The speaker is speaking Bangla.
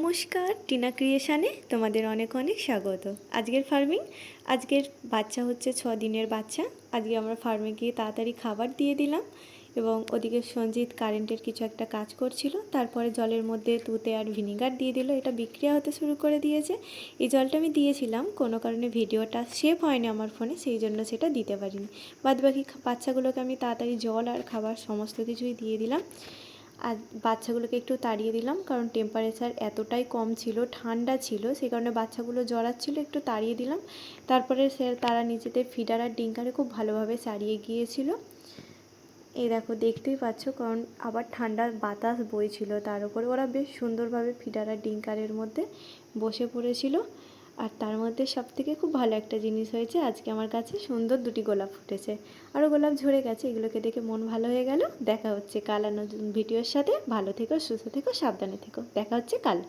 নমস্কার, টিনা ক্রিয়েশানে তোমাদের অনেক অনেক স্বাগত। আজকের ফার্মিং, আজকের বাচ্চা হচ্ছে 6 দিনের বাচ্চা। আজকে আমরা ফার্মে গিয়ে তাড়াতাড়ি খাবার দিয়ে দিলাম এবং ওদিকে সঞ্জিত কারেন্টের কিছু একটা কাজ করছিল। তারপরে জলের মধ্যে তুতে আর ভিনিগার দিয়ে দিল, এটা বিক্রিয়া হতে শুরু করে দিয়েছে। এই জলটা আমি দিয়েছিলাম, কোনো কারণে ভিডিওটা সেভ হয়নি আমার ফোনে, সেই জন্য সেটা দিতে পারিনি। বাদবাকি বাচ্চাগুলোকে আমি তাড়াতাড়ি জল আর খাবার সমস্ত কিছুই দিয়ে দিলাম। আর বাচ্চাগুলোকে একটু তাড়িয়ে দিলাম, কারণ টেম্পারেচার এতটাই কম ছিল, ঠান্ডা ছিল, সেই কারণে বাচ্চাগুলো জড়াচ্ছিল, একটু তাড়িয়ে দিলাম। তারপরে তারা নিজেদের ফিডার আর ডিঙ্কারে খুব ভালোভাবে চালিয়ে গিয়েছিল। এই দেখো, দেখতেই পাচ্ছ, কারণ আবার ঠান্ডার বাতাস বইছিল, তার উপরে ওরা বেশ সুন্দরভাবে ফিডার আর ডিঙ্কারের মধ্যে বসে পড়েছিল। আর তার মধ্যে সবথেকে খুব ভালো একটা জিনিস হয়েছে, আজকে আমার কাছে সুন্দর 2টি গোলাপ ফুটেছে। আরও গোলাপ ঝরে গেছে, এগুলোকে দেখে মন ভালো হয়ে গেল। দেখা হচ্ছে কাল নতুন ভিডিওর সাথে। ভালো থেকো, সুস্থ থেকো, সাবধানে থেকো। দেখা হচ্ছে কাল।